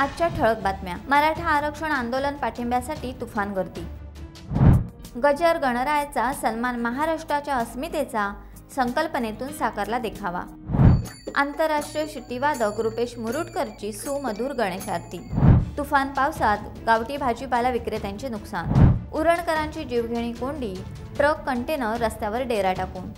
आजच्या ठळक बातम्या। मराठा आरक्षण आंदोलन पाठिंब्यासाठी तुफान गर्दी। गजर गणरायाचा सन्मान, महाराष्ट्राच्या अस्मितेचा संकल्पनेतून साकारला देखावा। आंतरराष्ट्रीय शिट्टीवादक रुपेश मुरुडकरची सुमधुर गणेश आरती। तुफान पावसात गावठी भाजीपाला विक्रेत्यांचे नुकसान। उरणकरांची जीवघेणी कोंडी, ट्रक कंटेनर रस्त्यावर डेरा टाकून।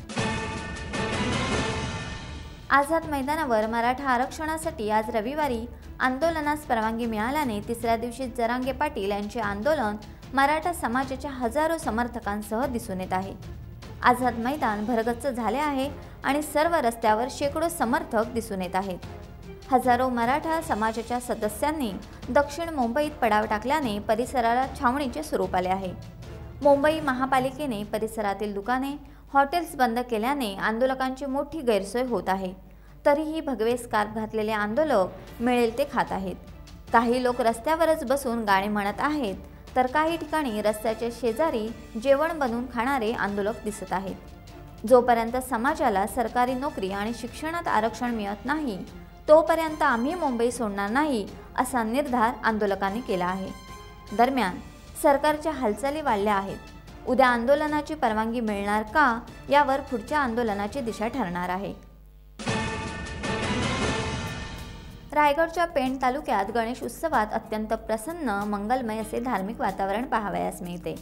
आझाद मैदानावर मराठा आरक्षणासाठी आज रविवारी आंदोलनास परवानगी मिळाल्याने तिसऱ्या दिवशी जरांगे पाटील यांचे आंदोलन मराठा समाजाच्या हजारो समर्थकांसह दिसून येत आहे। आझाद मैदान भरगच्च झाले आहे आणि सर्व रस्त्यावर शेकडो समर्थक दिसून येत आहेत। हजारो मराठा समाजाच्या सदस्यांनी दक्षिण मुंबईत पडाव टाकल्याने परिसराला छावणीचे स्वरूप आले आहे। मुंबई महापालिकेने परिसरातील दुकाने, हॉटेल्स बंद केल्याने आंदोलकांची मोठी गैरसोय होत आहे। तरीही भगवे स्कार्फ घातलेले आंदोलक मिळेल ते खात आहेत। काही लोक रस्त्यावरच बसून गाणे म्हणत आहेत, तर काही ठिकाणी रस्त्याच्या शेजारी जेवण बनवून खाणारे आंदोलक दिसत आहेत। जोपर्यंत समाजाला सरकारी नोकरी आणि शिक्षणात आरक्षण मिळत नाही, तोपर्यंत आम्ही मुंबई सोडणार नाही, असा निर्धार आंदोलकांनी केला आहे। दरम्यान सरकारच्या हालचाली वाढल्या आहेत। उद्या आंदोलनाची परवानगी मिळणार का, यावर पुढच्या आंदोलनाची दिशा ठरणार आहे। रायगडच्या पेण तालुक्यात गणेश उत्सवात अत्यंत प्रसन्न, मंगलमय असे धार्मिक वातावरण पाहावयास मिळते।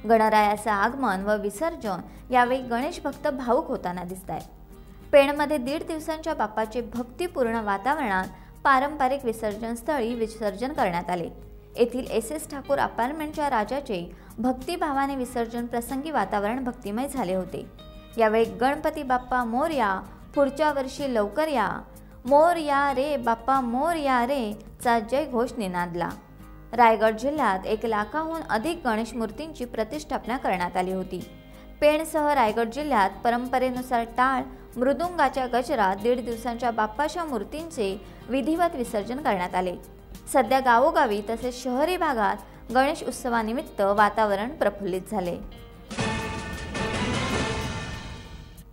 गणरायाचे आगमन व विसर्जन यावेळी गणेश भक्त भावुक होताना दिसतात। पेणमध्ये 1.5 दिवसांच्या बाप्पाचे भक्तिपूर्ण वातावरणात पारंपरिक विसर्जन स्थळी विसर्जन करण्यात आले। येथील SS ठाकूर अपार्टमेंटच्या राजाचे भक्तिभावाने विसर्जन प्रसंगी वातावरण भक्तिमय झाले होते। यावेळी गणपती बाप्पा मोरया, पुढच्या वर्षी लवकर या, मोरया रे बाप्पा मोरया रे चा जयघोष निनादला। रायगड जिल्ह्यात 1 लाखाहून अधिक गणेश मूर्तींची प्रतिष्ठापना करण्यात आली होती। पेणसह रायगड जिल्ह्यात परंपरेनुसार टाळ, मृदुंगाच्या गजरात 1.5 दिवसांच्या बाप्पाच्या मूर्तींचे विधिवत विसर्जन करण्यात आले। सध्या गावोगावी तसेच शहरी भागात गणेश उत्सवानिमित्त वातावरण प्रफुल्लित झाले।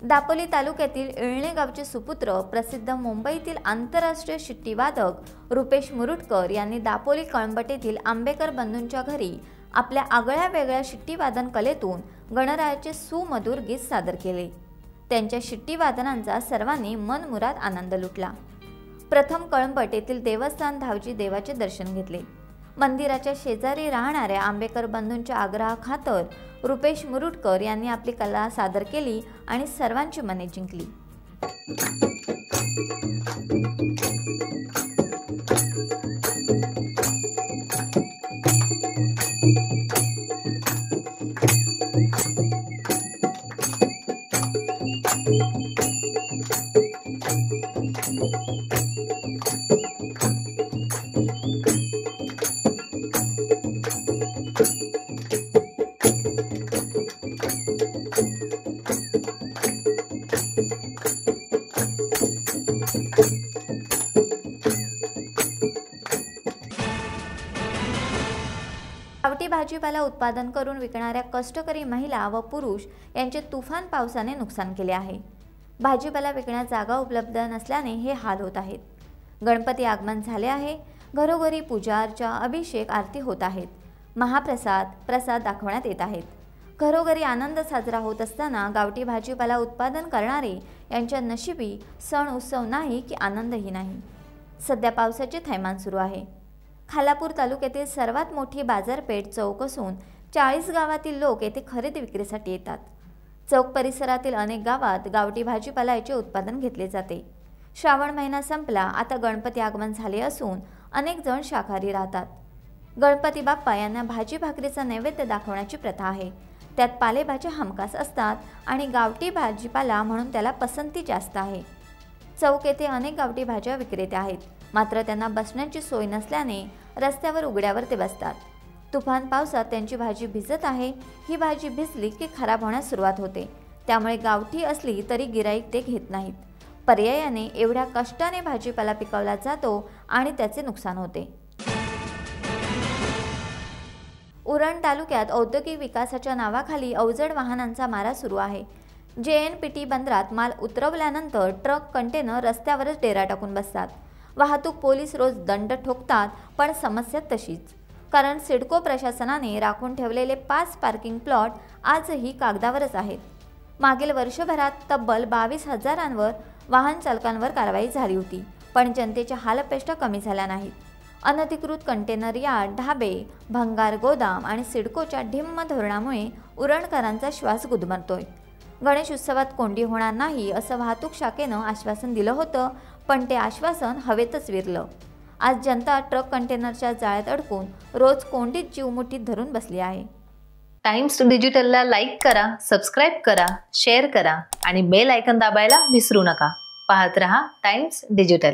दापोली तालुक्यातील इळणे गावचे सुपुत्र, प्रसिद्ध मुंबईतील आंतरराष्ट्रीय शिट्टीवादक रुपेश मुरुडकर यांनी दापोली कळंबट येथील आंबेकर बंधूंच्या घरी आपल्या आगळ्या वेगळ्या शिट्टीवादन कलेतून गणरायाचे सुमधुर गीत सादर केले। त्यांच्या शिट्टीवादनांचा सर्वांनी मनमुराद आनंद लुटला। प्रथम कळंबट येथील देवस्थान धावजी देवाचे दर्शन घेतले। मंदिराच्या शेजारी राहणाऱ्या आंबेकर बंधूंच्या आग्रहाखातर रुपेश मुरुडकर यांनी आपली कला सादर केली आणि सर्वांची मने जिंकली। गावठी भाजीपाला उत्पादन करून विकणाऱ्या कष्टकरी महिला व पुरुष यांचे तुफान पावसाने नुकसान केले आहे। भाजीपाला विकण्यास जागा उपलब्ध नसल्याने हे हाल होत आहेत। गणपती आगमन झाले आहे। घरोघरी पूजा अर्चा, अभिषेक, आरती होत आहेत। प्रसाद दाखवण्यात येत आहेत। घरोघरी आनंद साजरा होत असताना गावठी भाजीपाला उत्पादन करणारे यांच्या नशिबी सण उत्सव नाही की आनंदही नाही। सध्या पावसाचे थैमान सुरू आहे। खालापूर तालुक्यातील सर्वात मोठी बाजारपेठ चौक असून 40 गावातील लोक येथे खरेदी विक्रीसाठी येतात। चौक परिसरातील अनेक गावात गावठी भाजीपाल्याचे उत्पादन घेतले जाते। श्रावण महिना संपला, आता गणपती आगमन झाले असून अनेक जण शाकाहारी राहतात। गणपती बाप्पा यांना भाजी भाकरीचा नैवेद्य दाखवण्याची प्रथा आहे। त्यात पालेभाज्या हमखास असतात आणि गावठी भाजीपाला म्हणून त्याला पसंती जास्त आहे। चौक येथे अनेक गावठी भाज्या विक्रेते आहेत, मात्र त्यांना बसण्याची सोय नसल्याने रस्त्यावर उघड्यावर ते बसतात। तुफान पावसात त्यांची भाजी भिजत आहे। ही भाजी भिजली की खराब होण्यास सुरुवात होते, त्यामुळे गावठी असली तरी गिराईक ते घेत नाहीत। पर्यायाने एवढ्या कष्टाने भाजीपाला पिकवला जातो आणि त्याचे नुकसान होते। उरण तालुक्यात औद्योगिक विकासाच्या नावाखाली अवजड वाहनांचा मारा सुरू आहे। JNPT बंदरात माल उतरवल्यानंतर ट्रक कंटेनर रस्त्यावरच डेरा टाकून बसतात। वाहतूक पोलीस रोज दंड ठोकतात, पण समस्या तशीच. कारण सिडको प्रशासनाने राखून ठेवलेले 5 पार्किंग प्लॉट आजही कागदावरच आहेत. मागील वर्षभरात तब्बल 22,000 वाहन चालकांवर कारवाई झाली होती, पण जनतेच्या हालअपेष्टा कमी झाल्या नाहीत. अनधिकृत कंटेनर यार्ड, ढाबे, भंगार गोदाम आणि सिडकोच्या ढिम्म धोरणामुळे उरणकरांचा श्वास गुदमरतोय. गणेश उत्सवात कोंडी होणार नाही असं वाहतूक शाखेनं आश्वासन दिलं होतं, पण ते आश्वासन हवेतच विरलं. आज जनता ट्रक कंटेनरच्या जाळ्यात अडकून रोज कोंडीत जीव मुठीत धरून बसली आहे. टाइम्स डिजिटलला लाईक करा, सबस्क्राईब करा, शेअर करा आणि बेल आयकॉन दाबायला विसरू नका. पाहत रहा टाइम्स डिजिटल.